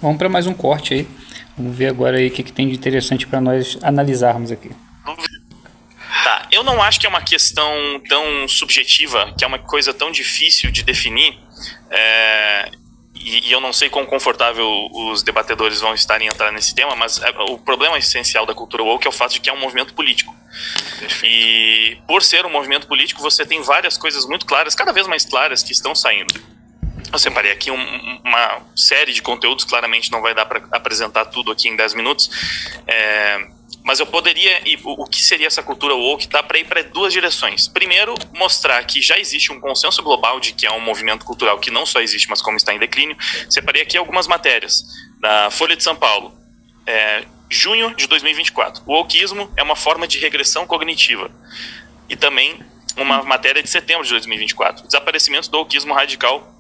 Vamos para mais um corte aí. Vamos ver agora aí o que tem de interessante para nós analisarmos aqui. Tá, eu não acho que é uma questão tão subjetiva, que é uma coisa tão difícil de definir, e eu não sei quão confortável os debatedores vão estar em entrar nesse tema, mas o problema essencial da cultura woke é o fato de que é um movimento político. E por ser um movimento político, você tem várias coisas muito claras, cada vez mais claras, que estão saindo. Eu separei aqui uma série de conteúdos, claramente não vai dar para apresentar tudo aqui em 10 minutos, mas eu poderia, o que seria essa cultura woke, tá, para ir para duas direções. Primeiro, mostrar que já existe um consenso global de que é um movimento cultural que não só existe, mas como está em declínio. Separei aqui algumas matérias da Folha de São Paulo, junho de 2024. O wokeismo é uma forma de regressão cognitiva. E também uma matéria de setembro de 2024. Desaparecimento do wokeismo radical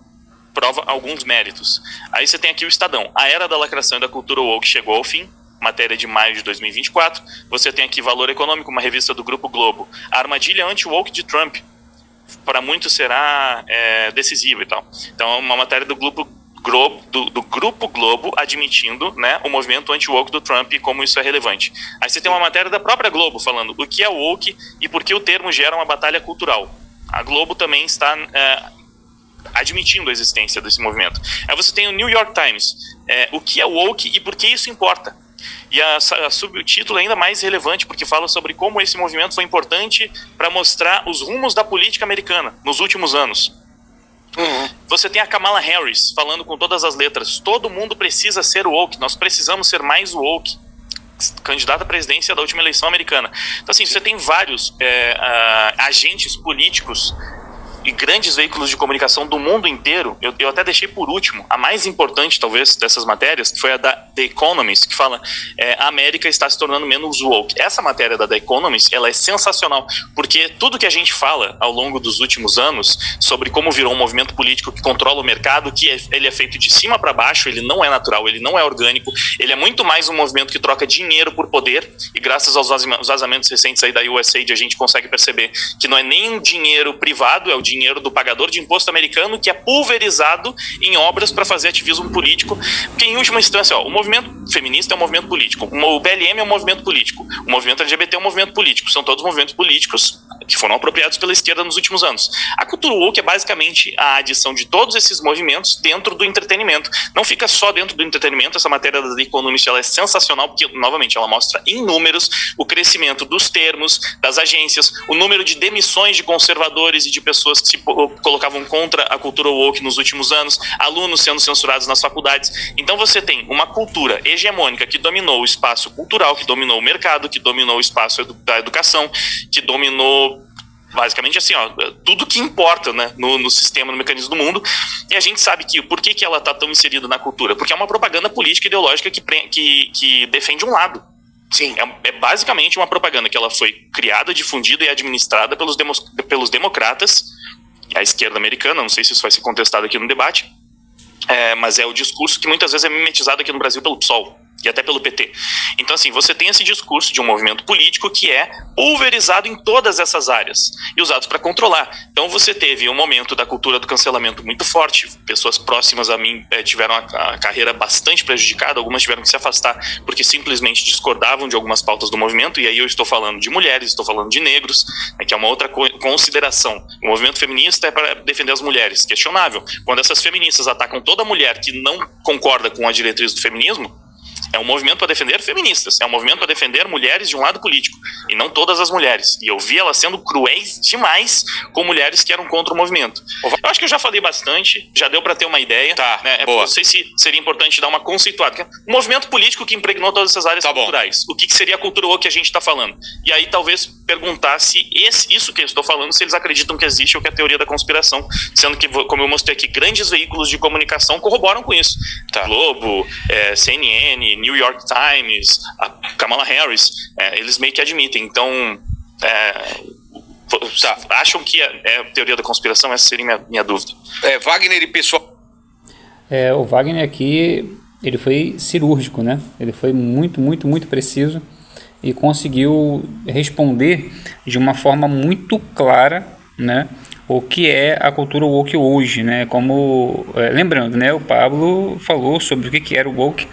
prova alguns méritos. Aí você tem aqui o Estadão. A era da lacração e da cultura woke chegou ao fim. Matéria de maio de 2024. Você tem aqui Valor Econômico, uma revista do Grupo Globo. A armadilha anti-woke de Trump, para muitos será decisiva e tal. Então é uma matéria do Grupo Globo admitindo, né, o movimento anti-woke do Trump e como isso é relevante. Aí você tem uma matéria da própria Globo falando o que é woke e por que o termo gera uma batalha cultural. A Globo também está admitindo a existência desse movimento. Aí você tem o New York Times, o que é woke e por que isso importa. E a subtítulo é ainda mais relevante, porque fala sobre como esse movimento foi importante para mostrar os rumos da política americana nos últimos anos. Você tem a Kamala Harris falando com todas as letras: todo mundo precisa ser woke, nós precisamos ser mais woke. Candidata à presidência da última eleição americana. Então assim, você tem vários agentes políticos e grandes veículos de comunicação do mundo inteiro. Eu até deixei por último a mais importante, talvez, dessas matérias, que foi a da The Economist, que fala a América está se tornando menos woke. Essa matéria da The Economist, ela é sensacional, porque tudo que a gente fala ao longo dos últimos anos sobre como virou um movimento político que controla o mercado, que ele é feito de cima para baixo, ele não é natural, ele não é orgânico, ele é muito mais um movimento que troca dinheiro por poder, e graças aos vazamentos recentes aí da USAID a gente consegue perceber que não é nem um dinheiro privado, é o dinheiro do pagador de imposto americano que é pulverizado em obras para fazer ativismo político, porque em última instância, o movimento feminista é um movimento político, o BLM é um movimento político, o movimento LGBT é um movimento político, são todos movimentos políticos que foram apropriados pela esquerda nos últimos anos. A cultura woke é basicamente a adição de todos esses movimentos dentro do entretenimento. Não fica só dentro do entretenimento. Essa matéria da The Economist, ela é sensacional porque, novamente, ela mostra em números o crescimento dos termos, das agências, o número de demissões de conservadores e de pessoas que se colocavam contra a cultura woke nos últimos anos, alunos sendo censurados nas faculdades. Então você tem uma cultura hegemônica que dominou o espaço cultural, que dominou o mercado, que dominou o espaço da educação, que dominou basicamente assim, tudo que importa, né, no sistema, no mecanismo do mundo. E a gente sabe que por que ela está tão inserida na cultura? Porque é uma propaganda política e ideológica que defende um lado. Sim, é basicamente uma propaganda que ela foi criada, difundida e administrada pelos democratas, a esquerda americana. Não sei se isso vai ser contestado aqui no debate, mas é o discurso que muitas vezes é mimetizado aqui no Brasil pelo PSOL e até pelo PT. Então assim, você tem esse discurso de um movimento político que é pulverizado em todas essas áreas e usados para controlar. Então você teve um momento da cultura do cancelamento muito forte, pessoas próximas a mim tiveram a carreira bastante prejudicada, algumas tiveram que se afastar porque simplesmente discordavam de algumas pautas do movimento, e aí eu estou falando de mulheres, estou falando de negros, que é uma outra consideração. O movimento feminista é para defender as mulheres, questionável. Quando essas feministas atacam toda mulher que não concorda com a diretriz do feminismo, é um movimento para defender feministas, é um movimento para defender mulheres de um lado político, e não todas as mulheres. E eu vi elas sendo cruéis demais com mulheres que eram contra o movimento. Eu acho que eu já falei bastante, já deu para ter uma ideia. Tá, né? boa. Não sei se seria importante dar uma conceituada. Um movimento político que impregnou todas essas áreas culturais. O que seria a cultura woke que a gente está falando? E aí talvez perguntar se isso que eu estou falando, se eles acreditam que existe ou que é a teoria da conspiração, sendo que, como eu mostrei aqui, grandes veículos de comunicação corroboram com isso. Tá. Globo, CNN, New York Times, a Kamala Harris, eles meio que admitem. Então, acham que é teoria da conspiração? Essa seria minha dúvida. Wagner e pessoal... O Wagner aqui, ele foi cirúrgico, né? Ele foi muito, muito, muito preciso e conseguiu responder de uma forma muito clara, né, o que é a cultura woke hoje, né? Como, lembrando, né, o Pablo falou sobre o que era o woke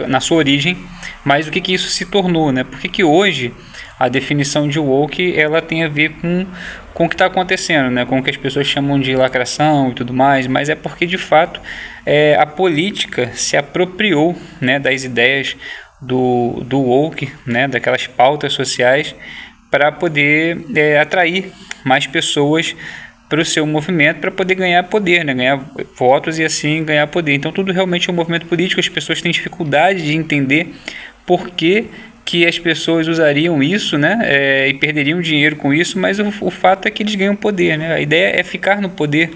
na sua origem, mas o que isso se tornou, né? Por que hoje a definição de woke ela tem a ver com o que está acontecendo, né? Com o que as pessoas chamam de lacração e tudo mais, mas é porque de fato a política se apropriou, né, das ideias do woke, né, daquelas pautas sociais, para poder atrair mais pessoas para o seu movimento, para poder ganhar poder, né? Ganhar votos e assim ganhar poder. Então tudo realmente é um movimento político. As pessoas têm dificuldade de entender por que as pessoas usariam isso, né? E perderiam dinheiro com isso, mas o fato é que eles ganham poder, né? A ideia é ficar no poder,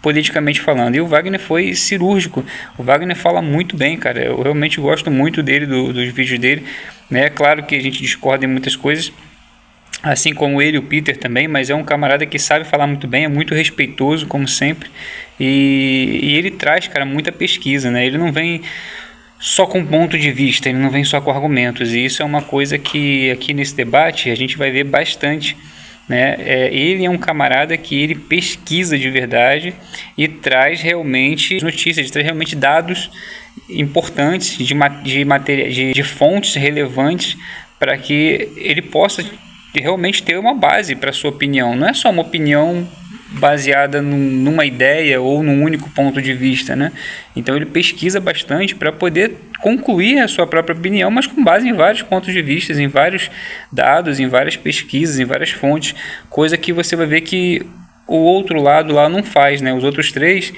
politicamente falando. E o Wagner foi cirúrgico. O Wagner fala muito bem, cara. Eu realmente gosto muito dele, dos vídeos dele, né? Claro que a gente discorda em muitas coisas, assim como ele, o Peter também, mas é um camarada que sabe falar muito bem, é muito respeitoso, como sempre, e ele traz, cara, muita pesquisa, né? Ele não vem só com ponto de vista, ele não vem só com argumentos, e isso é uma coisa que aqui nesse debate a gente vai ver bastante, né? Ele é um camarada que ele pesquisa de verdade e traz realmente notícias, traz realmente dados importantes de fontes relevantes para que ele possa realmente ter uma base para sua opinião. Não é só uma opinião baseada numa ideia ou num único ponto de vista, né? Então ele pesquisa bastante para poder concluir a sua própria opinião, mas com base em vários pontos de vista, em vários dados, em várias pesquisas, em várias fontes, coisa que você vai ver que o outro lado lá não faz, né? Os outros três,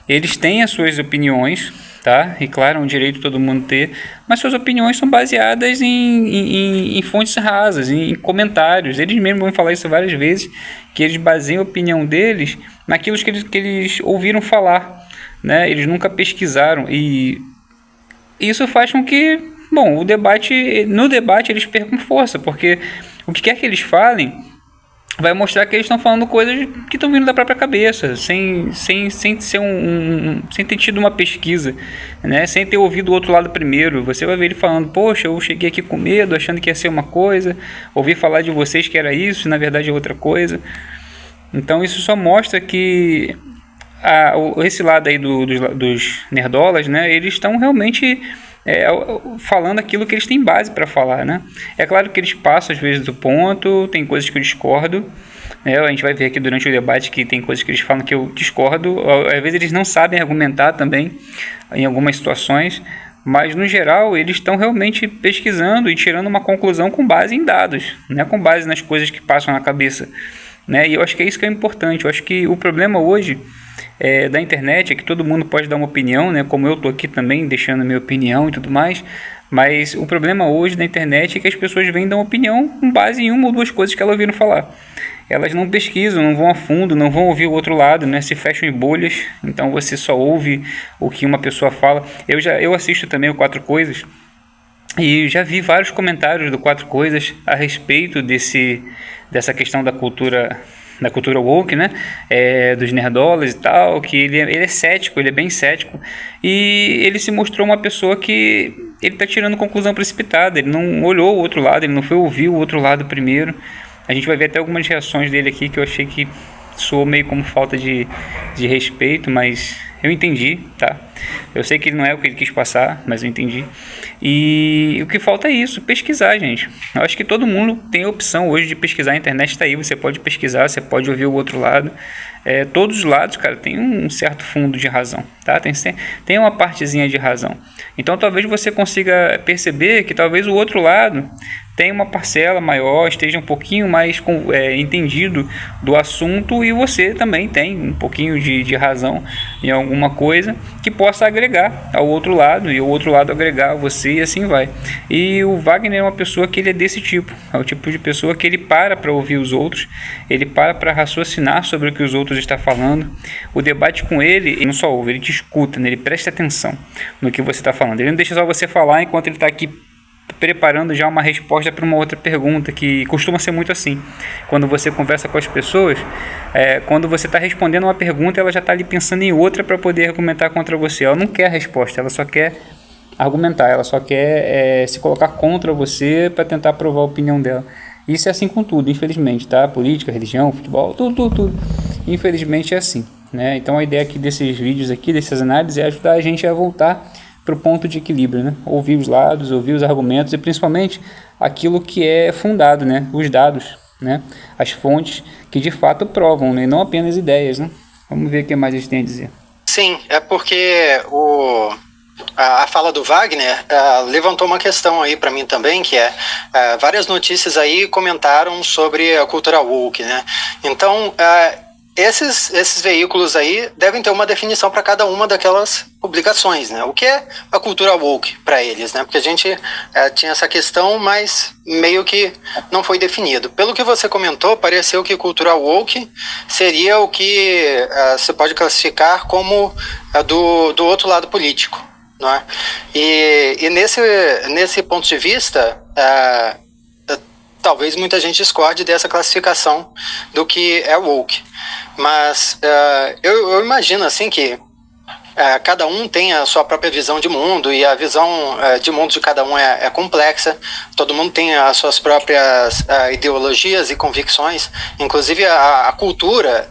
eles têm as suas opiniões, tá? E claro, é um direito todo mundo ter, mas suas opiniões são baseadas em fontes rasas, em comentários. Eles mesmos vão falar isso várias vezes, que eles baseiam a opinião deles naquilo que eles ouviram falar, né? Eles nunca pesquisaram, e isso faz com que, bom, no debate eles percam força, porque o que quer que eles falem vai mostrar que eles estão falando coisas que estão vindo da própria cabeça, sem ter tido uma pesquisa, né? Sem ter ouvido o outro lado primeiro. Você vai ver ele falando, poxa, eu cheguei aqui com medo, achando que ia ser uma coisa, ouvi falar de vocês que era isso, e na verdade é outra coisa. Então isso só mostra que esse lado aí dos nerdolas, né? Eles estão realmente falando aquilo que eles têm base para falar, né? É claro que eles passam às vezes do ponto, tem coisas que eu discordo, né? A gente vai ver aqui durante o debate que tem coisas que eles falam que eu discordo. Às vezes eles não sabem argumentar também em algumas situações, mas no geral eles estão realmente pesquisando e tirando uma conclusão com base em dados, né? Com base nas coisas que passam na cabeça, né? E eu acho que é isso que é importante. Eu acho que o problema hoje da internet é que todo mundo pode dar uma opinião, né? Como eu estou aqui também deixando a minha opinião e tudo mais, mas o problema hoje da internet é que as pessoas vêm dar uma opinião com base em uma ou duas coisas que elas ouviram falar. Elas não pesquisam, não vão a fundo, não vão ouvir o outro lado, né? Se fecham em bolhas, então você só ouve o que uma pessoa fala. Eu assisto também o Quatro Coisas e já vi vários comentários do Quatro Coisas a respeito dessa questão da cultura woke, né? Dos nerdolas e tal, que ele é cético, ele é bem cético, e ele se mostrou uma pessoa que ele está tirando conclusão precipitada, ele não olhou o outro lado, ele não foi ouvir o outro lado primeiro. A gente vai ver até algumas reações dele aqui que eu achei que soou meio como falta de respeito, mas eu entendi, tá? Eu sei que não é o que ele quis passar, mas eu entendi. E o que falta é isso, pesquisar, gente. Eu acho que todo mundo tem a opção hoje de pesquisar, a internet está aí, você pode pesquisar, você pode ouvir o outro lado. Todos os lados, cara, tem um certo fundo de razão, tá? Tem uma partezinha de razão. Então talvez você consiga perceber que talvez o outro lado tem uma parcela maior, esteja um pouquinho mais entendido do assunto, e você também tem um pouquinho de razão em alguma coisa que possa agregar ao outro lado, e o outro lado agregar a você, e assim vai. E o Wagner é uma pessoa que ele é desse tipo, é o tipo de pessoa que ele para ouvir os outros, ele para raciocinar sobre o que os outros estão falando. O debate com ele não só ouve, ele te escuta, né? Ele presta atenção no que você está falando, ele não deixa só você falar enquanto ele está aqui preparando já uma resposta para uma outra pergunta, que costuma ser muito assim. Quando você conversa com as pessoas, quando você está respondendo uma pergunta, ela já está ali pensando em outra para poder argumentar contra você. Ela não quer a resposta, ela só quer argumentar, ela só quer se colocar contra você para tentar provar a opinião dela. Isso é assim com tudo, infelizmente, tá? Política, religião, futebol, tudo. Infelizmente é assim, né? Então a ideia aqui desses vídeos aqui, dessas análises, é ajudar a gente a voltar para o ponto de equilíbrio, né? Ouvir os lados, ouvir os argumentos e principalmente aquilo que é fundado, né? Os dados, né? As fontes que de fato provam, né? Não apenas ideias, né? Vamos ver o que mais eles têm a dizer. Sim, é porque a fala do Wagner levantou uma questão aí para mim também, que várias notícias aí comentaram sobre a cultura woke, né? Então, esses veículos aí devem ter uma definição para cada uma daquelas publicações, né? O que é a cultura woke para eles, né? Porque a gente tinha essa questão, mas meio que não foi definido. Pelo que você comentou, pareceu que cultura woke seria o que você pode classificar como do outro lado político, não é? E nesse ponto de vista, talvez muita gente discorde dessa classificação do que é woke. Mas eu imagino assim que cada um tem a sua própria visão de mundo e a visão de mundo de cada um é complexa. Todo mundo tem as suas próprias ideologias e convicções. Inclusive a cultura,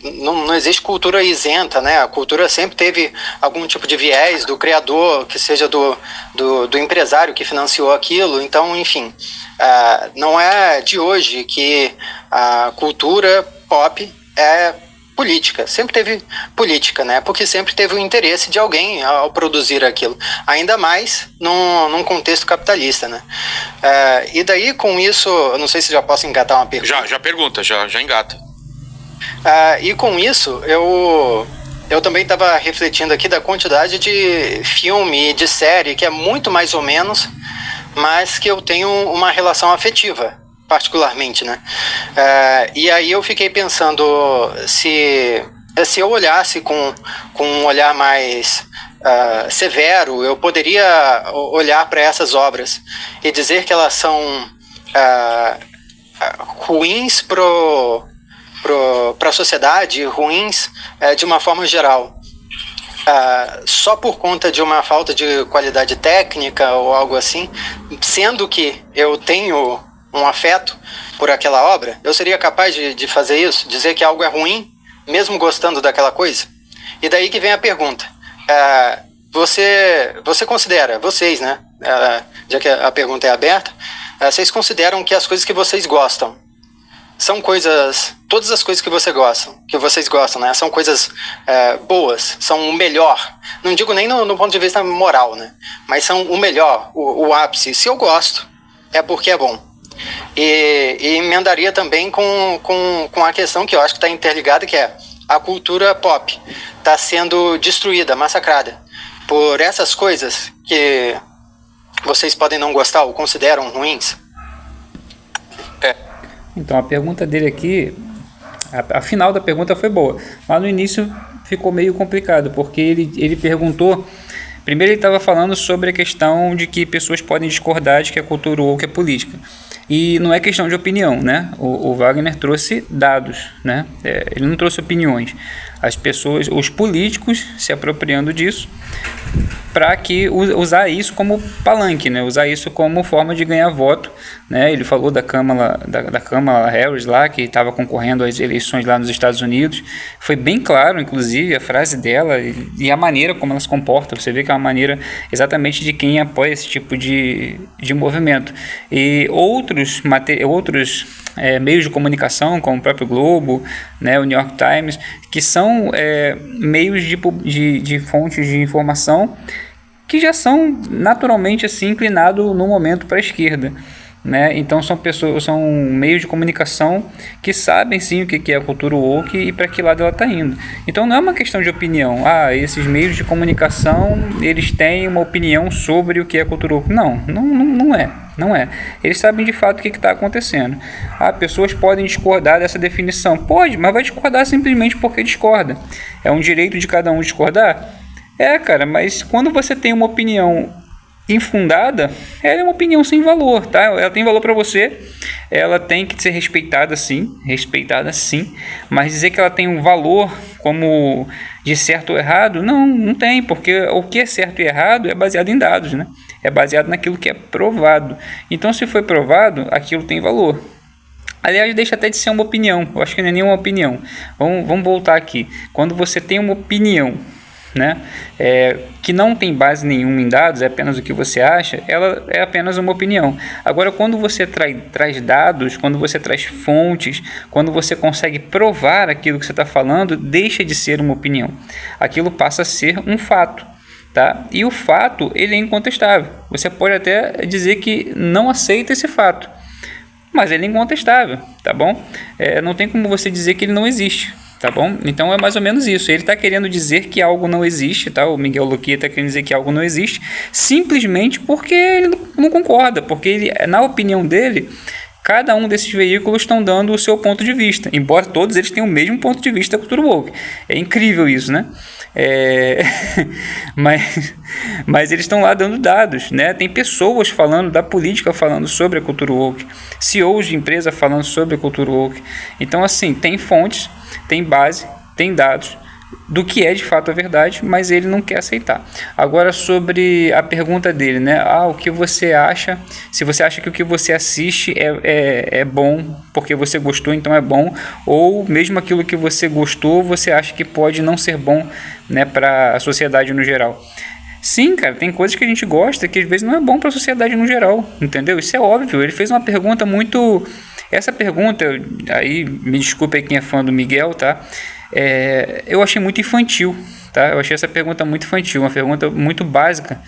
não existe cultura isenta, né? A cultura sempre teve algum tipo de viés do criador, que seja do empresário que financiou aquilo. Então, enfim, não é de hoje que a cultura pop é política, sempre teve política, né? Porque sempre teve o interesse de alguém ao produzir aquilo, ainda mais num contexto capitalista, né? E daí com isso, eu não sei se já posso engatar uma pergunta. Já pergunta, já engata. E com isso, eu também estava refletindo aqui da quantidade de filme e de série que é muito mais ou menos, mas que eu tenho uma relação afetiva, particularmente, né? E aí eu fiquei pensando se eu olhasse com um olhar mais severo, eu poderia olhar para essas obras e dizer que elas são ruins para a sociedade, ruins de uma forma geral. Só por conta de uma falta de qualidade técnica ou algo assim, sendo que eu tenho um afeto por aquela obra, eu seria capaz de fazer isso? Dizer que algo é ruim, mesmo gostando daquela coisa? E daí que vem a pergunta. Você considera, vocês, né? Já que a pergunta é aberta, vocês consideram que as coisas que vocês gostam são coisas, todas as coisas que vocês gostam, né? São coisas boas, são o melhor. Não digo nem no ponto de vista moral, né? Mas são o melhor, o ápice. Se eu gosto, é porque é bom. E emendaria também com a questão que eu acho que está interligada, que é a cultura pop está sendo destruída, massacrada por essas coisas que vocês podem não gostar ou consideram ruins. Então a pergunta dele aqui, a final da pergunta foi boa, mas no início ficou meio complicado, porque ele perguntou. Primeiro ele estava falando sobre a questão de que pessoas podem discordar de que a cultura woke é política. E não é questão de opinião, né? O Wagner trouxe dados, né? Ele não trouxe opiniões. As pessoas, os políticos se apropriando disso para que usar isso como palanque, né? Usar isso como forma de ganhar voto, né? Ele falou da Kamala Harris lá, que estava concorrendo às eleições lá nos Estados Unidos. Foi bem claro, inclusive, a frase dela e a maneira como ela se comporta. Você vê que é uma maneira exatamente de quem apoia esse tipo de movimento. E outros meios de comunicação, como o próprio Globo, né, o New York Times, que são meios de fontes de informação que já são naturalmente assim inclinados no momento para a esquerda, né? Então são meios de comunicação que sabem sim o que é a cultura woke e para que lado ela está indo. Então não é uma questão de opinião. Esses meios de comunicação eles têm uma opinião sobre o que é a cultura woke. Não é. Eles sabem de fato o que está acontecendo. Pessoas podem discordar dessa definição. Pode, mas vai discordar simplesmente porque discorda. É um direito de cada um discordar? Cara, mas quando você tem uma opinião infundada, ela é uma opinião sem valor, tá? Ela tem valor para você, ela tem que ser respeitada sim, mas dizer que ela tem um valor como de certo ou errado, não tem, porque o que é certo e errado é baseado em dados, né? É baseado naquilo que é provado. Então, se foi provado, aquilo tem valor. Aliás, deixa até de ser uma opinião. Eu acho que não é nenhuma opinião. Vamos voltar aqui. Quando você tem uma opinião, né, que não tem base nenhuma em dados, é apenas o que você acha, ela é apenas uma opinião. Agora, quando você traz dados, quando você traz fontes, quando você consegue provar aquilo que você está falando, deixa de ser uma opinião. Aquilo passa a ser um fato. Tá? E o fato, ele é incontestável. Você pode até dizer que não aceita esse fato, mas ele é incontestável, tá bom? Não tem como você dizer que ele não existe, tá bom? Então é mais ou menos isso. Ele está querendo dizer que algo não existe, tá? O Miguel Luquia está querendo dizer que algo não existe, simplesmente porque ele não concorda, porque ele, na opinião dele, cada um desses veículos estão dando o seu ponto de vista, embora todos eles tenham o mesmo ponto de vista da cultura woke. É incrível isso, né? Mas eles estão lá dando dados, né? Tem pessoas falando da política, falando sobre a cultura woke, CEOs de empresa falando sobre a cultura woke. Então, assim, tem fontes, tem base, tem dados do que é de fato a verdade, mas ele não quer aceitar. Agora, sobre a pergunta dele, né? O que você acha? Se você acha que o que você assiste é bom porque você gostou, então é bom, ou mesmo aquilo que você gostou, você acha que pode não ser bom, né, para a sociedade no geral. Sim, cara, tem coisas que a gente gosta que às vezes não é bom para a sociedade no geral, entendeu? Isso é óbvio. Ele fez uma pergunta muito... Essa pergunta, aí me desculpe aí quem é fã do Miguel, tá? Eu achei muito infantil, tá? Eu achei essa pergunta muito infantil, uma pergunta muito básica.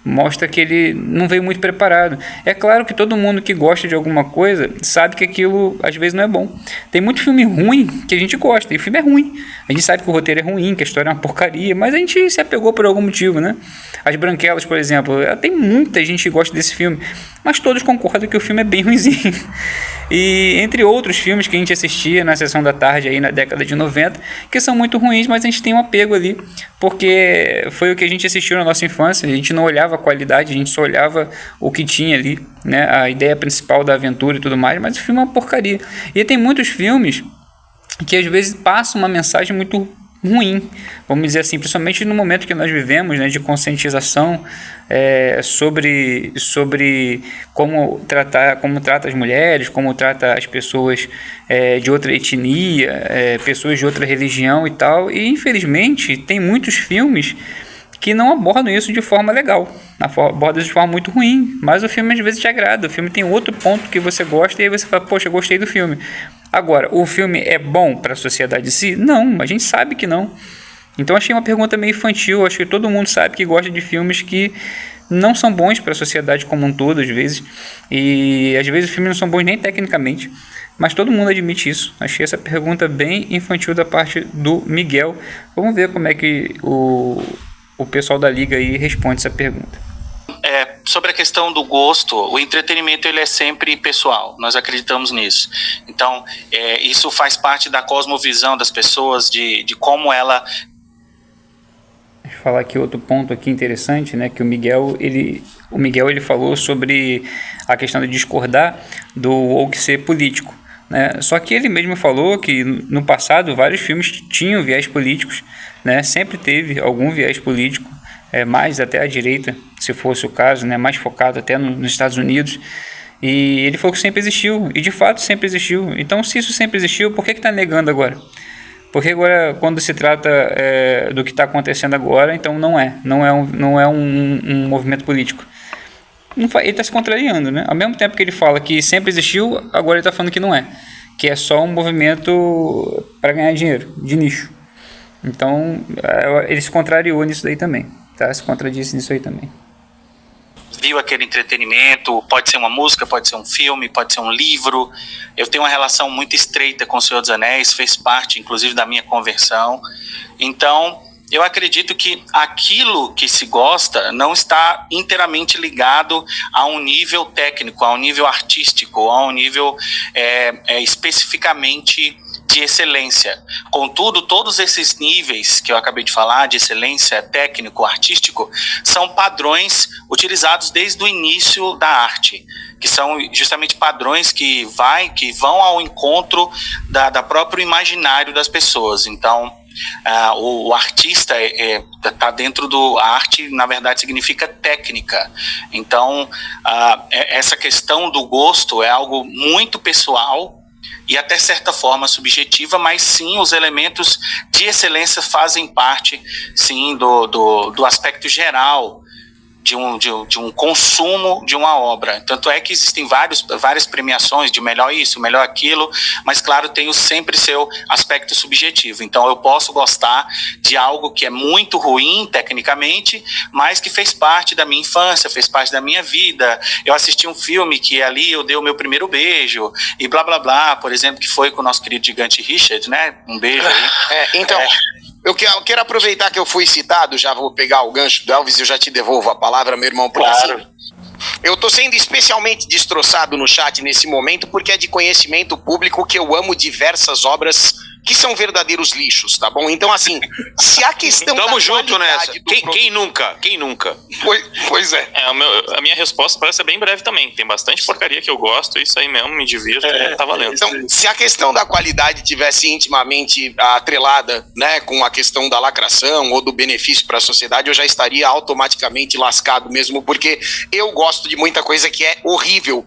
Mostra que ele não veio muito preparado. É claro que todo mundo que gosta de alguma coisa sabe que aquilo às vezes não é bom. Tem muito filme ruim que a gente gosta, e o filme é ruim. A gente sabe que o roteiro é ruim, que a história é uma porcaria, mas a gente se apegou por algum motivo, né? As Branquelas, por exemplo, tem muita gente que gosta desse filme, mas todos concordam que o filme é bem ruinzinho. E entre outros filmes que a gente assistia na sessão da tarde aí na década de 90, que são muito ruins, mas a gente tem um apego ali, porque foi o que a gente assistiu na nossa infância. A gente não olhava a qualidade, a gente só olhava o que tinha ali, né? A ideia principal da aventura e tudo mais, mas o filme é uma porcaria. E tem muitos filmes que às vezes passam uma mensagem muito ruim, vamos dizer assim, principalmente no momento que nós vivemos, né, de conscientização sobre como trata as mulheres, como trata as pessoas de outra etnia, pessoas de outra religião e tal. E infelizmente tem muitos filmes que não abordam isso de forma legal, abordam isso de forma muito ruim, mas o filme às vezes te agrada, o filme tem outro ponto que você gosta e aí você fala, poxa, eu gostei do filme. Agora, o filme é bom para a sociedade em si? Não, a gente sabe que não. Então achei uma pergunta meio infantil. Acho que todo mundo sabe que gosta de filmes que não são bons para a sociedade como um todo, às vezes. E às vezes os filmes não são bons nem tecnicamente, mas todo mundo admite isso. Achei essa pergunta bem infantil da parte do Miguel. Vamos ver como é que o pessoal da Liga aí responde essa pergunta. Sobre a questão do gosto, o entretenimento ele é sempre pessoal, nós acreditamos nisso. Então, isso faz parte da cosmovisão das pessoas, de como ela... Deixa eu falar aqui outro ponto aqui interessante, né, que o Miguel ele falou sobre a questão de discordar do woke ser político, né? Só que ele mesmo falou que no passado vários filmes tinham viés políticos, né? Sempre teve algum viés político, mais até à direita, se fosse o caso, né, mais focado até nos Estados Unidos. E ele falou que sempre existiu, e de fato sempre existiu. Então, se isso sempre existiu, por que está negando agora? Porque agora, quando se trata do que está acontecendo agora, então não é um movimento político. Ele está se contrariando, né? Ao mesmo tempo que ele fala que sempre existiu, agora ele está falando que não é. Que é só um movimento para ganhar dinheiro, de nicho. Então, ele se contrariou nisso daí também. Tá? Se contradisse nisso aí também. Viu aquele entretenimento, pode ser uma música, pode ser um filme, pode ser um livro. Eu tenho uma relação muito estreita com o Senhor dos Anéis, fez parte inclusive da minha conversão. Então, eu acredito que aquilo que se gosta não está inteiramente ligado a um nível técnico, a um nível artístico, a um nível especificamente de excelência. Contudo, todos esses níveis que eu acabei de falar, de excelência técnico, artístico, são padrões utilizados desde o início da arte, que são justamente padrões que vão ao encontro da próprio imaginário das pessoas. Então, o artista está dentro do... A arte, na verdade, significa técnica. Então, essa questão do gosto é algo muito pessoal, e até certa forma subjetiva, mas sim, os elementos de excelência fazem parte, sim, do aspecto geral de um consumo de uma obra. Tanto é que existem várias premiações de melhor isso, melhor aquilo, mas claro, tem sempre seu aspecto subjetivo. Então eu posso gostar de algo que é muito ruim tecnicamente, mas que fez parte da minha infância, fez parte da minha vida. Eu assisti um filme que ali eu dei o meu primeiro beijo, e blá blá blá, por exemplo, que foi com o nosso querido gigante Richard, né? Um beijo aí. Então, eu quero aproveitar que eu fui citado, já vou pegar o gancho do Elvis e eu já te devolvo a palavra, meu irmão. Claro. Assim, eu tô sendo especialmente destroçado no chat nesse momento porque é de conhecimento público que eu amo diversas obras que são verdadeiros lixos, tá bom? Então, assim, se a questão Tamo da junto nessa. qualidade do Quem produto- nunca? Quem nunca? Pois é. A minha resposta parece ser bem breve também. Tem bastante porcaria que eu gosto, isso aí mesmo, me divirto, tá valendo. Então, se a questão da qualidade tivesse intimamente atrelada, né, com a questão da lacração ou do benefício para a sociedade, eu já estaria automaticamente lascado mesmo, porque eu gosto de muita coisa que é horrível.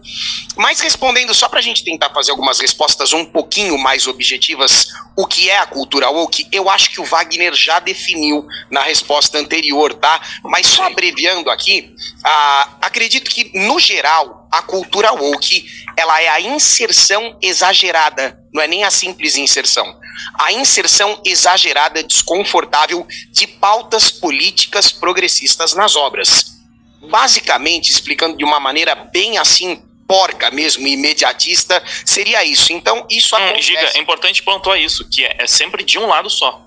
Mas respondendo, só para a gente tentar fazer algumas respostas um pouquinho mais objetivas, o que é a cultura woke, eu acho que o Wagner já definiu na resposta anterior, tá? Mas só abreviando aqui, acredito que, no geral, a cultura woke, ela é a inserção exagerada, não é nem a simples inserção. A inserção exagerada, desconfortável de pautas políticas progressistas nas obras. Basicamente, explicando de uma maneira bem assim, porca mesmo, imediatista, seria isso. Então, isso acontece... Giga, é importante pontuar isso, que é sempre de um lado só.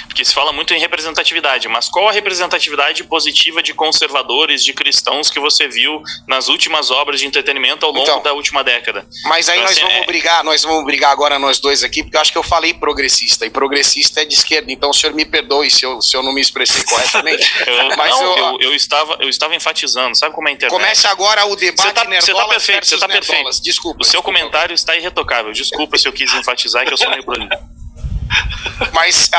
Porque se fala muito em representatividade, mas qual a representatividade positiva de conservadores, de cristãos que você viu nas últimas obras de entretenimento ao longo da última década? Mas aí então, nós vamos brigar agora nós dois aqui, porque eu acho que eu falei progressista, e progressista é de esquerda, então o senhor me perdoe se eu não me expressei corretamente. Eu estava enfatizando, sabe como é a internet? Começa agora o debate Você tá perfeito, você tá perfeito. nerdolas. Desculpa. O seu comentário está irretocável, desculpa se eu quis enfatizar que eu sou meio prolixo. Mas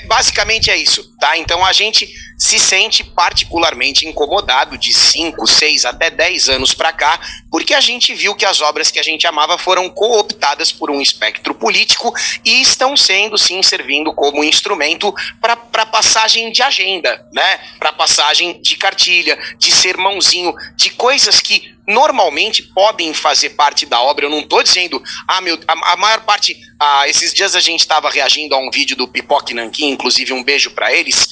basicamente é isso, tá? Então a gente se sente particularmente incomodado de 5, 6 até 10 anos pra cá, porque a gente viu que as obras que a gente amava foram cooptadas por um espectro político e estão sendo, sim, servindo como instrumento para passagem de agenda, né? Para passagem de cartilha, de sermãozinho, de coisas que normalmente podem fazer parte da obra. Eu não estou dizendo, a maior parte... esses dias a gente estava reagindo a um vídeo do Pipoque Nanquim, inclusive um beijo para eles.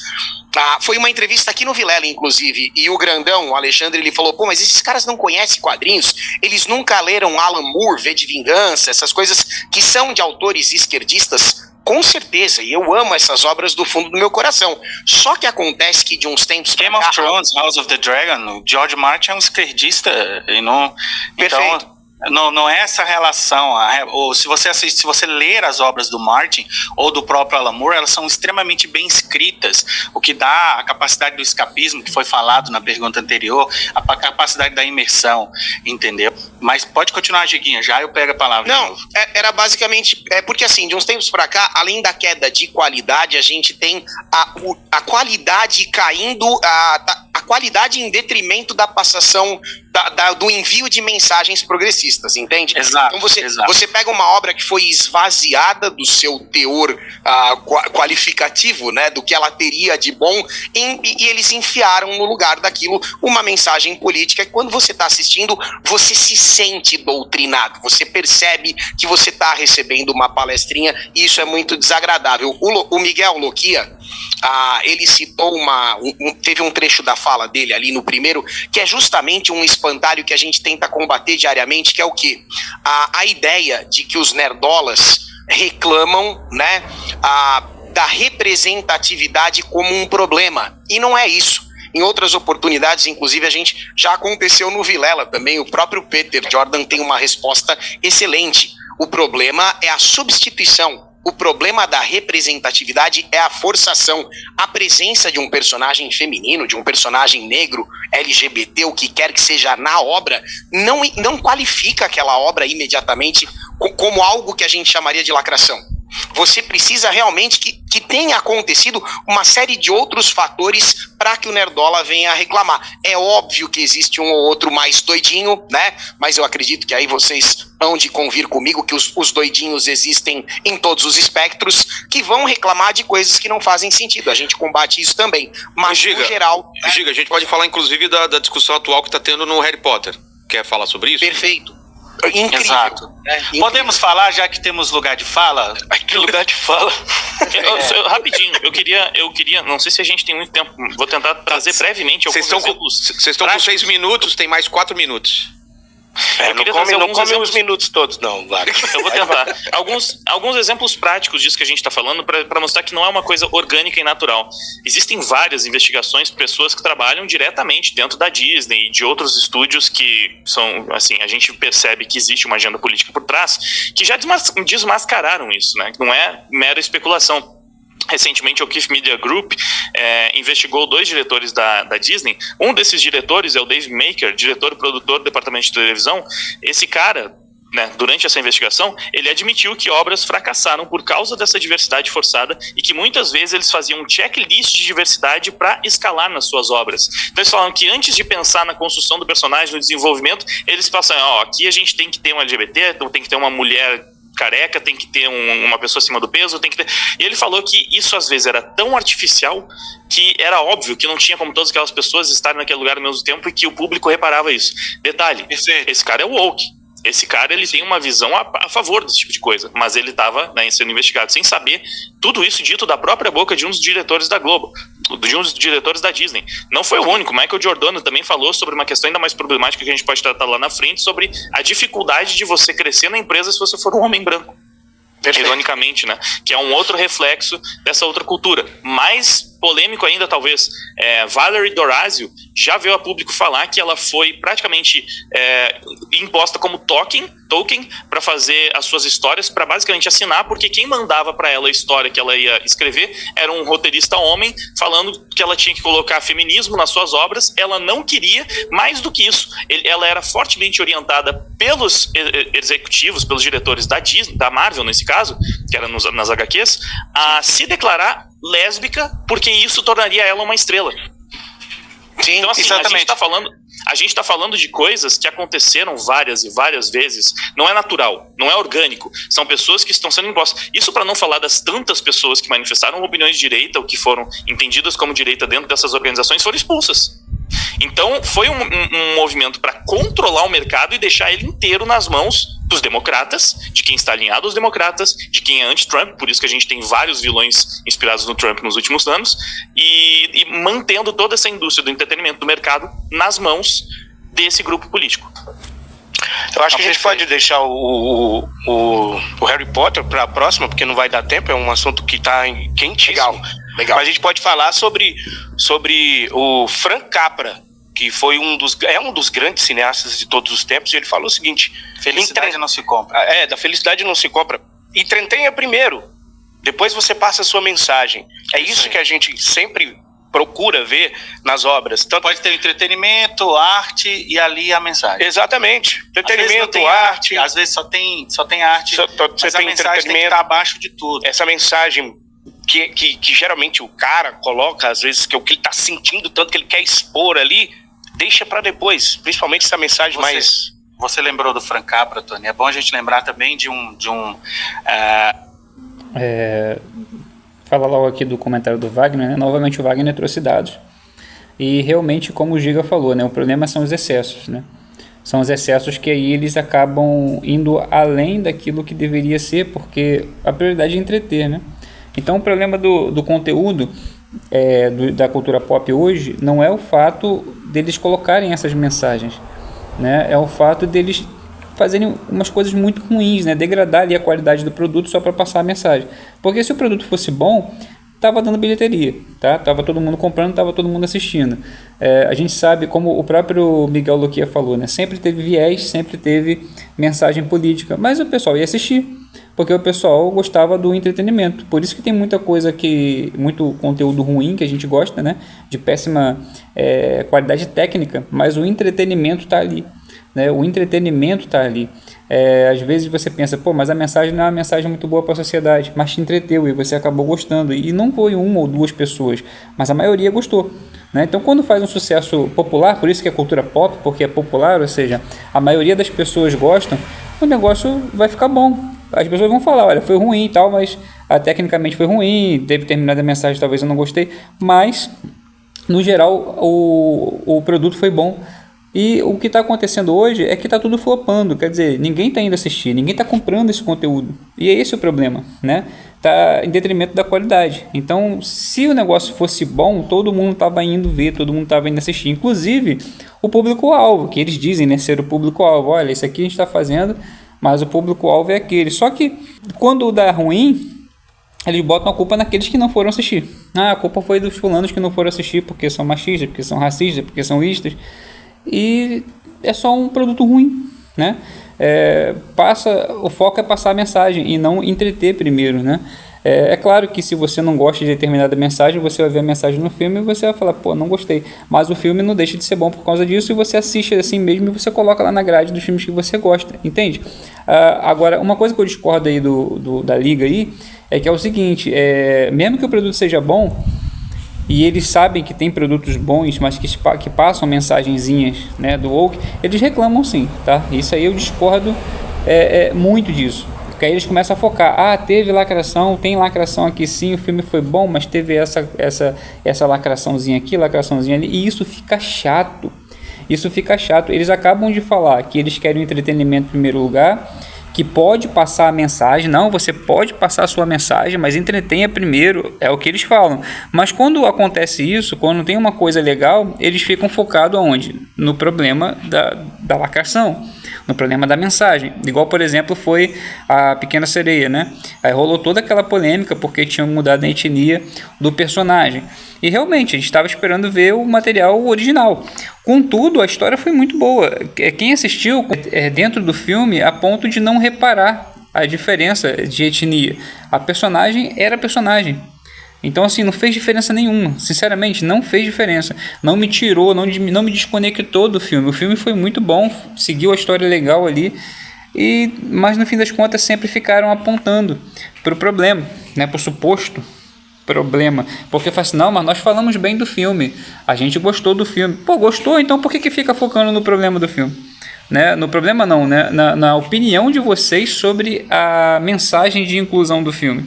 Foi uma entrevista aqui no Vilela, inclusive, e o grandão, o Alexandre, ele falou, pô, mas esses caras não conhecem quadrinhos, eles nunca leram Alan Moore, V de Vingança, essas coisas que são de autores esquerdistas. Com certeza, e eu amo essas obras do fundo do meu coração. Só que acontece que de uns tempos... Game of Thrones, House of the Dragon, o George Martin é um esquerdista, e não... Perfeito. Então, não é essa relação. Ou se você ler as obras do Martin ou do próprio Alan Moore, elas são extremamente bem escritas, o que dá a capacidade do escapismo, que foi falado na pergunta anterior, a capacidade da imersão, entendeu? Mas pode continuar, Giguinha, já eu pego a palavra. Não, era basicamente... porque assim, de uns tempos pra cá, além da queda de qualidade, a gente tem a qualidade caindo... A qualidade em detrimento da passação, do envio de mensagens progressistas, entende? Exato, então você pega uma obra que foi esvaziada do seu teor qualificativo, né, do que ela teria de bom, e eles enfiaram no lugar daquilo uma mensagem política, e quando você está assistindo, você se sente doutrinado, você percebe que você está recebendo uma palestrinha, e isso é muito desagradável. O Miguel Loquia, ele citou teve um trecho da fala dele ali no primeiro, que é justamente um espantalho que a gente tenta combater diariamente, que é o quê? A ideia de que os nerdolas reclamam, né, da representatividade como um problema, e não é isso. Em outras oportunidades, inclusive, já aconteceu no Vilela também, o próprio Peter Jordan tem uma resposta excelente. O problema é a substituição. O problema da representatividade é a forçação. A presença de um personagem feminino, de um personagem negro, LGBT, o que quer que seja na obra, não qualifica aquela obra imediatamente como algo que a gente chamaria de lacração. Você precisa realmente que tenha acontecido uma série de outros fatores para que o Nerdola venha reclamar. É óbvio que existe um ou outro mais doidinho, né? Mas eu acredito que aí vocês hão de convir comigo que os doidinhos existem em todos os espectros, que vão reclamar de coisas que não fazem sentido. A gente combate isso também. Mas, Giga, no geral... Giga, a gente pode falar, inclusive, da discussão atual que está tendo no Harry Potter. Quer falar sobre isso? Perfeito. Incrível. Exato. Incrível. Podemos falar, já que temos lugar de fala? Que lugar de fala. Rapidinho, eu queria, não sei se a gente tem muito tempo, vou tentar trazer brevemente alguns exemplos. Vocês estão com 6 minutos, tem mais 4 minutos. Não come os minutos todos, não, Wagner. Eu vou tentar. Alguns exemplos práticos disso que a gente está falando para mostrar que não é uma coisa orgânica e natural. Existem várias investigações de pessoas que trabalham diretamente dentro da Disney e de outros estúdios que são, assim, a gente percebe que existe uma agenda política por trás, que já desmascararam isso, né? Não é mera especulação. Recentemente, o O'Keefe Media Group investigou 2 diretores da Disney. Um desses diretores é o Dave Maker, diretor e produtor do departamento de televisão. Esse cara, né, durante essa investigação, ele admitiu que obras fracassaram por causa dessa diversidade forçada e que muitas vezes eles faziam um checklist de diversidade para escalar nas suas obras. Então eles falaram que antes de pensar na construção do personagem, no desenvolvimento, eles passaram, aqui a gente tem que ter um LGBT, então tem que ter uma mulher careca, tem que ter uma pessoa acima do peso, tem que ter... E ele falou que isso às vezes era tão artificial que era óbvio que não tinha como todas aquelas pessoas estarem naquele lugar ao mesmo tempo e que o público reparava isso. Detalhe, esse cara é o woke. Esse cara, ele tem uma visão a favor desse tipo de coisa, mas ele estava, né, sendo investigado sem saber tudo isso dito da própria boca de um dos diretores da Globo, de um dos diretores da Disney. Não foi o único. Michael Giordano também falou sobre uma questão ainda mais problemática que a gente pode tratar lá na frente, sobre a dificuldade de você crescer na empresa se você for um homem branco. Perfeito. Ironicamente, né? Que é um outro reflexo dessa outra cultura. Mais polêmico ainda, talvez, Valerie Dorazio já veio a público falar que ela foi praticamente imposta como token para fazer as suas histórias, para basicamente assinar, porque quem mandava para ela a história que ela ia escrever era um roteirista homem, falando que ela tinha que colocar feminismo nas suas obras. Ela não queria. Mais do que isso, ela era fortemente orientada pelos executivos, pelos diretores da Disney, da Marvel nesse caso, que era nas HQs, a se declarar lésbica, porque isso tornaria ela uma estrela. Sim, então, assim, exatamente. a gente tá falando de coisas que aconteceram várias e várias vezes. Não é natural, não é orgânico. São pessoas que estão sendo impostas. Isso para não falar das tantas pessoas que manifestaram opiniões de direita ou que foram entendidas como direita dentro dessas organizações, foram expulsas. Então foi um movimento para controlar o mercado e deixar ele inteiro nas mãos dos democratas, de quem está alinhado aos democratas, de quem é anti-Trump, por isso que a gente tem vários vilões inspirados no Trump nos últimos anos, e mantendo toda essa indústria do entretenimento do mercado nas mãos desse grupo político. Eu acho que a gente pode deixar o Harry Potter para a próxima, porque não vai dar tempo, é um assunto que está quentíssimo. Legal. Mas a gente pode falar sobre o Frank Capra, que foi um dos grandes cineastas de todos os tempos, e ele falou o seguinte: felicidade não se compra. Da felicidade não se compra. Entretenha primeiro, depois você passa a sua mensagem. É isso que a gente sempre procura ver nas obras. Tanto pode ter entretenimento, arte e ali a mensagem. Exatamente. Entretenimento, arte. Às vezes só tem arte, mas a mensagem tem que estar abaixo de tudo. Essa mensagem que geralmente o cara coloca, às vezes, que é o que ele está sentindo, tanto que ele quer expor ali, deixa para depois. Principalmente essa mensagem mais... Você lembrou do Frank Capra, Tony? É bom a gente lembrar também de um Fala logo aqui do comentário do Wagner, né? Novamente o Wagner trouxe dados. E realmente, como o Giga falou, né? O problema são os excessos, né? São os excessos que aí eles acabam indo além daquilo que deveria ser, porque a prioridade é entreter, né? Então o problema do conteúdo da cultura pop hoje não é o fato deles colocarem essas mensagens, né? É o fato deles fazerem umas coisas muito ruins, né? Degradar ali a qualidade do produto só para passar a mensagem. Porque se o produto fosse bom, tava dando bilheteria, tá? Tava todo mundo comprando, tava todo mundo assistindo. A gente sabe, como o próprio Miguel Luquia falou, né? Sempre teve viés, sempre teve mensagem política, mas o pessoal ia assistir. porque o pessoal gostava do entretenimento. Por isso que tem muita coisa muito conteúdo ruim que a gente gosta, né? De péssima qualidade técnica, mas o entretenimento está ali, né? O entretenimento está ali. Às vezes você pensa, pô, mas a mensagem não é uma mensagem muito boa para a sociedade, mas te entreteu e você acabou gostando. E não foi uma ou duas pessoas, mas a maioria gostou, né? Então, quando faz um sucesso popular, por isso que é cultura pop, porque é popular, ou seja, a maioria das pessoas gostam, o negócio vai ficar bom. As pessoas vão falar, olha, foi ruim e tal, mas tecnicamente foi ruim, teve determinada mensagem, talvez eu não gostei, mas no geral o produto foi bom. E o que está acontecendo hoje é que está tudo flopando, quer dizer, ninguém está indo assistir, ninguém está comprando esse conteúdo. E é esse o problema, né? Está em detrimento da qualidade. Então, se o negócio fosse bom, todo mundo estava indo ver, todo mundo estava indo assistir. Inclusive, o público-alvo, que eles dizem, né, ser o público-alvo. Olha, isso aqui a gente está fazendo, mas o público-alvo é aquele. Só que, quando dá ruim, eles botam a culpa naqueles que não foram assistir. A culpa foi dos fulanos que não foram assistir porque são machistas, porque são racistas, porque são istas. E é só um produto ruim, né? O foco é passar a mensagem e não entreter primeiro, né? É claro que se você não gosta de determinada mensagem, você vai ver a mensagem no filme e você vai falar, pô, não gostei. Mas o filme não deixa de ser bom por causa disso e você assiste assim mesmo e você coloca lá na grade dos filmes que você gosta, entende? Agora, uma coisa que eu discordo aí da Liga aí é que é o seguinte, mesmo que o produto seja bom, e eles sabem que tem produtos bons, mas que passam mensagenzinhas, né, do woke, eles reclamam sim, tá? Isso aí eu discordo muito disso. Porque aí eles começam a focar, teve lacração, tem lacração aqui sim, o filme foi bom, mas teve essa lacraçãozinha aqui, lacraçãozinha ali, e isso fica chato. Eles acabam de falar que eles querem o entretenimento em primeiro lugar, que pode passar a mensagem, não, você pode passar a sua mensagem, mas entretenha primeiro, é o que eles falam. Mas quando acontece isso, quando tem uma coisa legal, eles ficam focados aonde? No problema da lacração, no problema da mensagem. Igual, por exemplo, foi a Pequena Sereia, né? Aí rolou toda aquela polêmica porque tinham mudado a etnia do personagem. E realmente, a gente estava esperando ver o material original. Contudo, a história foi muito boa. Quem assistiu dentro do filme a ponto de não reparar a diferença de etnia. A personagem era personagem. Então, assim, não fez diferença nenhuma. Sinceramente, não fez diferença. Não me tirou, não me desconectou do filme. O filme foi muito bom, seguiu a história legal ali. Mas, no fim das contas, sempre ficaram apontando para o problema, né, para o suposto problema, porque fala assim, não, mas nós falamos bem do filme, a gente gostou do filme. Pô, gostou? Então por que fica focando no problema do filme? Né? No problema não, né? Na opinião de vocês sobre a mensagem de inclusão do filme.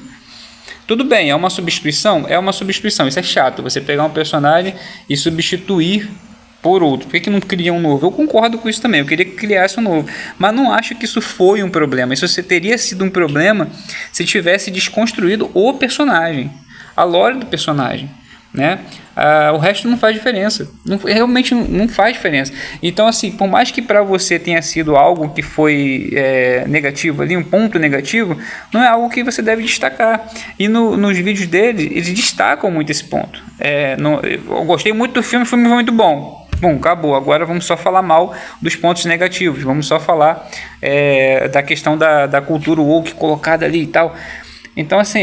Tudo bem, é uma substituição? É uma substituição, isso é chato, você pegar um personagem e substituir por outro. Por que não cria um novo? Eu concordo com isso também, eu queria que criasse um novo, mas não acho que isso foi um problema. Isso teria sido um problema se tivesse desconstruído o personagem, a lore do personagem, né? O resto não faz diferença, realmente não faz diferença. Então, assim, por mais que para você tenha sido algo que foi negativo ali, um ponto negativo, não é algo que você deve destacar. E nos vídeos dele, eles destacam muito esse ponto. Eu gostei muito do filme, o filme foi muito bom. Bom, acabou, agora vamos só falar mal dos pontos negativos, vamos só falar da questão da cultura woke colocada ali e tal. Então, assim,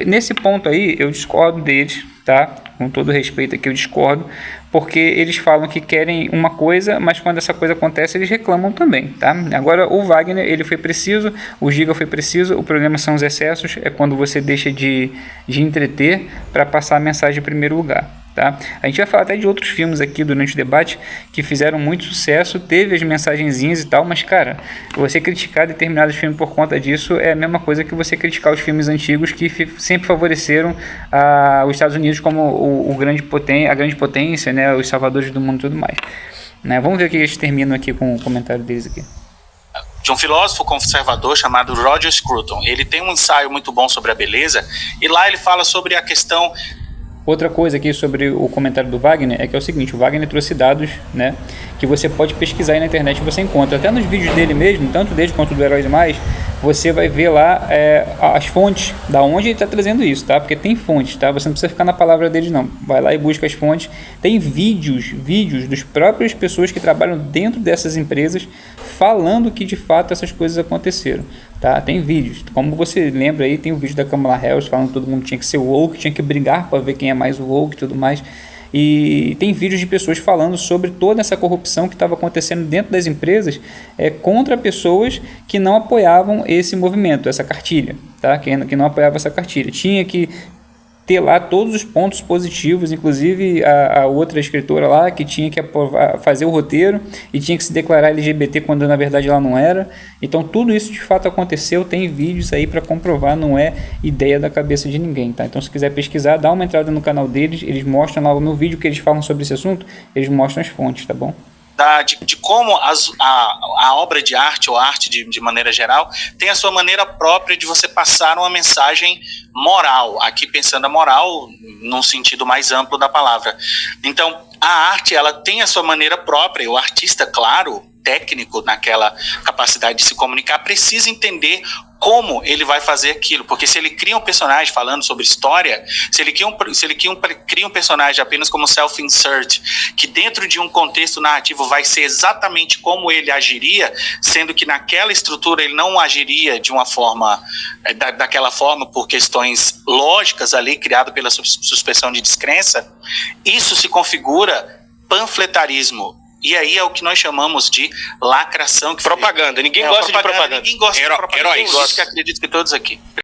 nesse ponto aí, eu discordo deles, tá? Com todo respeito aqui, eu discordo, porque eles falam que querem uma coisa, mas quando essa coisa acontece, eles reclamam também, tá? Agora, o Wagner, ele foi preciso, o Giga foi preciso, o problema são os excessos, é quando você deixa de entreter para passar a mensagem em primeiro lugar. Tá? A gente vai falar até de outros filmes aqui durante o debate que fizeram muito sucesso, teve as mensagenzinhas e tal, mas cara, você criticar determinados filmes por conta disso é a mesma coisa que você criticar os filmes antigos que sempre favoreceram os Estados Unidos como a grande potência, né, os salvadores do mundo e tudo mais, né? Vamos ver o que eles terminam aqui com o comentário deles aqui. De um filósofo conservador chamado Roger Scruton. Ele tem um ensaio muito bom sobre a beleza e lá ele fala sobre a questão. Outra coisa aqui sobre o comentário do Wagner é que é o seguinte, o Wagner trouxe dados, né, que você pode pesquisar aí na internet e você encontra. Até nos vídeos dele mesmo, tanto dele quanto do Heróis Mais, você vai ver lá as fontes, da onde ele está trazendo isso, tá? Porque tem fontes, tá? Você não precisa ficar na palavra dele não. Vai lá e busca as fontes. Tem vídeos das próprias pessoas que trabalham dentro dessas empresas falando que de fato essas coisas aconteceram. Tá? Tem vídeos, como você lembra aí, tem o vídeo da Kamala Harris falando que todo mundo tinha que ser woke, tinha que brigar para ver quem é mais woke e tudo mais. E tem vídeos de pessoas falando sobre toda essa corrupção que estava acontecendo dentro das empresas contra pessoas que não apoiavam esse movimento, essa cartilha, tá? Que não apoiava essa cartilha. Tinha que ter lá todos os pontos positivos, inclusive a outra escritora lá que tinha que fazer o roteiro e tinha que se declarar LGBT quando na verdade ela não era. Então tudo isso de fato aconteceu, tem vídeos aí para comprovar, não é ideia da cabeça de ninguém, tá? Então se quiser pesquisar, dá uma entrada no canal deles, eles mostram lá no vídeo que eles falam sobre esse assunto, eles mostram as fontes, tá bom? De como a obra de arte, ou arte de maneira geral, tem a sua maneira própria de você passar uma mensagem moral, aqui pensando a moral num sentido mais amplo da palavra. Então, a arte, ela tem a sua maneira própria, e o artista, claro, técnico naquela capacidade de se comunicar, precisa entender como ele vai fazer aquilo, porque se ele cria um personagem falando sobre história, se ele cria um personagem apenas como self-insert, que dentro de um contexto narrativo vai ser exatamente como ele agiria, sendo que naquela estrutura ele não agiria de uma forma, daquela forma por questões lógicas ali, criado pela suspensão de descrença, isso se configura panfletarismo. E aí é o que nós chamamos de lacração. Propaganda. Ninguém gosta de propaganda. Ninguém gosta de propaganda. Heróis. Que acredito que todos aqui.